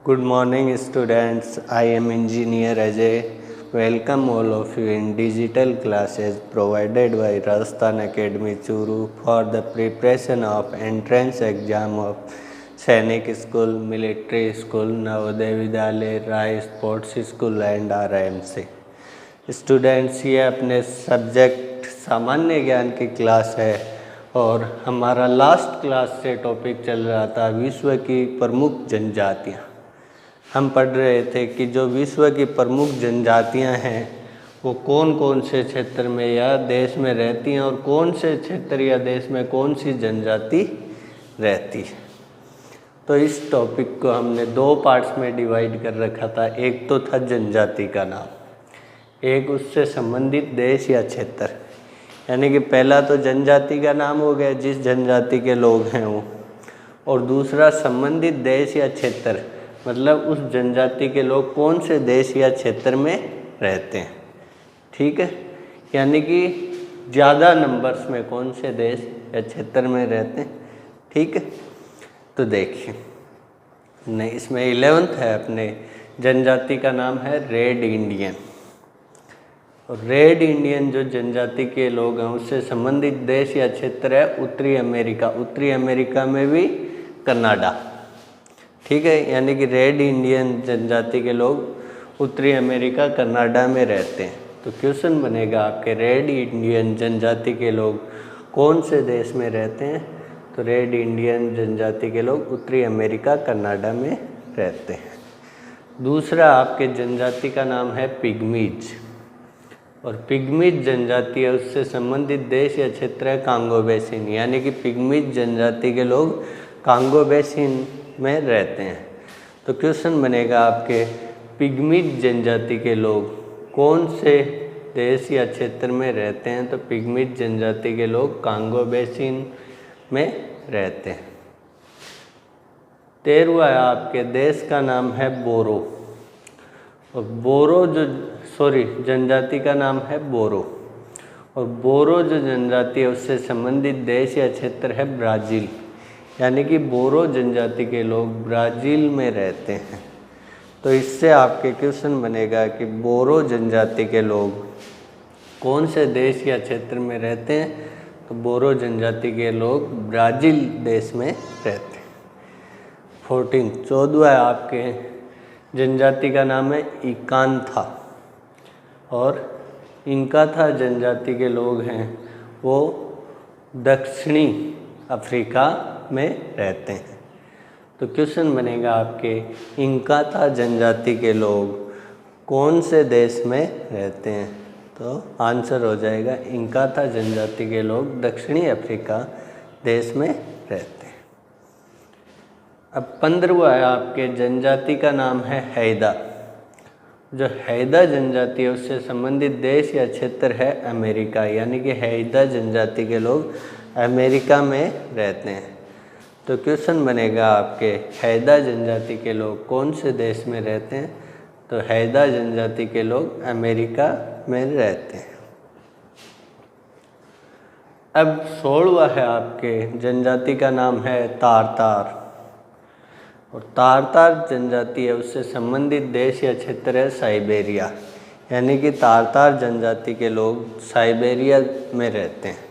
Good morning students, I am engineer Ajay. Welcome all of you in digital classes provided by Rajasthan Academy Churu for the preparation of entrance exam of Sainik School, Military School, Navodaya Vidyalaya, Rai Sports School and RIMC. Students ये अपने subject सामान्य ज्ञान की class है और हमारा last class से topic चल रहा था विश्व की प्रमुख जनजातियाँ। हम पढ़ रहे थे कि जो विश्व की प्रमुख जनजातियाँ हैं वो कौन कौन से क्षेत्र में या देश में रहती हैं और कौन से क्षेत्र या देश में कौन सी जनजाति रहती है। तो इस टॉपिक को हमने दो पार्ट्स में डिवाइड कर रखा था। एक तो था जनजाति का नाम, एक उससे संबंधित देश या क्षेत्र, यानी कि पहला तो जनजाति का नाम हो गया जिस जनजाति के लोग हैं वो, और दूसरा संबंधित देश या क्षेत्र, मतलब उस जनजाति के लोग कौन से देश या क्षेत्र में रहते हैं। ठीक है, यानी कि ज़्यादा नंबर्स में कौन से देश या क्षेत्र में रहते हैं। ठीक है, तो देखिए नहीं, इसमें 11th है अपने जनजाति का नाम है रेड इंडियन। और रेड इंडियन जो जनजाति के लोग हैं उससे संबंधित देश या क्षेत्र है उत्तरी अमेरिका। उत्तरी अमेरिका में भी कनाडा। ठीक है, यानी कि रेड इंडियन जनजाति के लोग उत्तरी अमेरिका कनाडा में रहते हैं। तो क्वेश्चन बनेगा आपके रेड इंडियन जनजाति के लोग कौन से देश में रहते हैं। तो रेड इंडियन जनजाति के लोग उत्तरी अमेरिका कनाडा में रहते हैं। दूसरा आपके जनजाति का नाम है पिग्मीज, और पिग्मीज जनजाति है उससे संबंधित देश या क्षेत्र है कांगो बेसिन, यानी कि पिग्मीज जनजाति के लोग कांगो बेसिन में रहते हैं। तो क्वेश्चन बनेगा आपके पिग्मीज जनजाति के लोग कौन से देश या क्षेत्र में रहते हैं। तो पिग्मीज जनजाति के लोग कांगो बेसिन में रहते हैं। 13वां है आपके देश का नाम है बोरो, और बोरो जो जनजाति का नाम है बोरो, और बोरो जो जनजाति है उससे संबंधित देश या क्षेत्र है ब्राज़ील, यानी कि बोरो जनजाति के लोग ब्राज़ील में रहते हैं। तो इससे आपके क्वेश्चन बनेगा कि बोरो जनजाति के लोग कौन से देश या क्षेत्र में रहते हैं। तो बोरो जनजाति के लोग ब्राज़ील देश में रहते हैं। 14वां है आपके जनजाति का नाम है इकांथा, और इंकाथा जनजाति के लोग हैं वो दक्षिणी अफ्रीका में रहते हैं। तो क्वेश्चन बनेगा आपके इंकाथा जनजाति के लोग कौन से देश में रहते हैं। तो आंसर हो जाएगा इंकाथा जनजाति के लोग दक्षिणी अफ्रीका देश में रहते हैं। अब 15वां है आपके जनजाति का नाम है हैदा। जो हैदा जनजाति है उससे संबंधित देश या क्षेत्र है अमेरिका, यानी कि हैदा जनजाति के लोग अमेरिका में रहते हैं। तो क्वेश्चन बनेगा आपके हैदा जनजाति के लोग कौन से देश में रहते हैं। तो हैदा जनजाति के लोग अमेरिका में रहते हैं। अब 16वां है आपके जनजाति का नाम है तारतार, और तारतार जनजाति है उससे संबंधित देश या क्षेत्र है साइबेरिया, यानी कि तारतार जनजाति के लोग साइबेरिया में रहते हैं।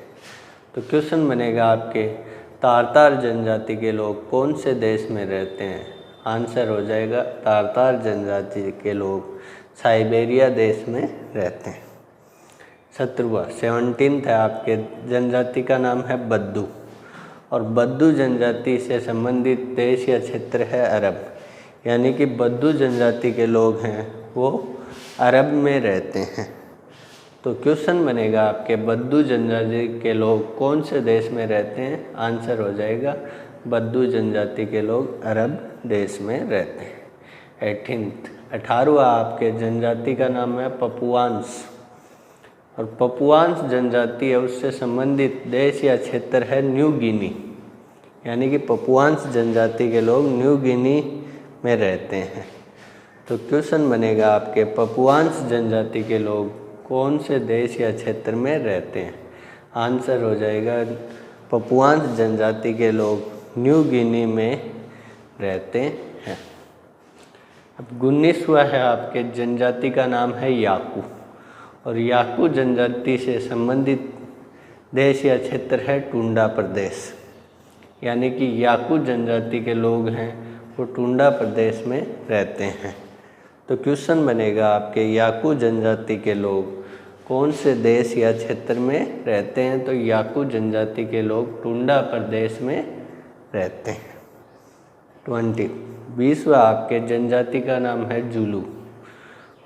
तो क्वेश्चन बनेगा आपके तारतार जनजाति के लोग कौन से देश में रहते हैं। आंसर हो जाएगा तारतार जनजाति के लोग साइबेरिया देश में रहते हैं। 17वां है आपके जनजाति का नाम है बद्दू, और बद्दू जनजाति से संबंधित देश या क्षेत्र है अरब, यानी कि बद्दू जनजाति के लोग हैं वो अरब में रहते हैं। तो क्वेश्चन बनेगा आपके बद्दू जनजाति के लोग कौन से देश में रहते हैं। आंसर हो जाएगा बद्दू जनजाति के लोग अरब देश में रहते हैं। 18वां आपके जनजाति का नाम है पपुआंस, और पपुआंस जनजाति है उससे संबंधित देश या क्षेत्र है न्यू गिनी, यानी कि पपुआंस जनजाति के लोग न्यू गिनी में रहते हैं। तो क्वेश्चन बनेगा आपके पपुआंस जनजाति के लोग कौन से देश या क्षेत्र में रहते हैं। आंसर हो जाएगा पपुआंस जनजाति के लोग न्यू गिनी में रहते हैं। अब 19वां है आपके जनजाति का नाम है याकू, और याकू जनजाति से संबंधित देश या क्षेत्र है टुंडा प्रदेश। यानी कि याकू जनजाति के लोग हैं वो टुंडा प्रदेश में रहते हैं। तो क्वेश्चन बनेगा आपके याकू जनजाति के लोग कौन से देश या क्षेत्र में रहते हैं? तो याकू जनजाति के लोग टुंडा प्रदेश में रहते हैं। 20वां आपके जनजाति का नाम है जुलू,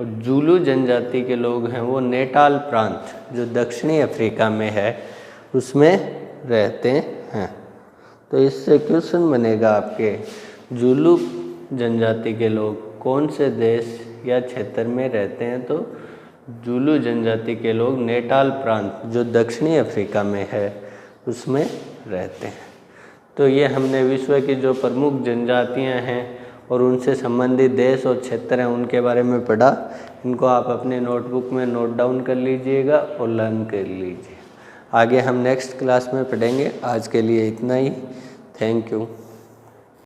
और जुलू जनजाति के लोग हैं वो नेटाल प्रांत जो दक्षिणी अफ्रीका में है उसमें रहते हैं। तो इससे क्वेश्चन बनेगा आपके जुलू जनजाति के लोग कौन से देश या क्षेत्र में रहते हैं? तो जुलू जनजाति के लोग नेटाल प्रांत जो दक्षिणी अफ्रीका में है उसमें रहते हैं। तो ये हमने विश्व की जो प्रमुख जनजातियां हैं और उनसे संबंधित देश और क्षेत्र हैं उनके बारे में पढ़ा। इनको आप अपने नोटबुक में नोट डाउन कर लीजिएगा और लर्न कर लीजिए। आगे हम नेक्स्ट क्लास में पढ़ेंगे। आज के लिए इतना ही। Thank you.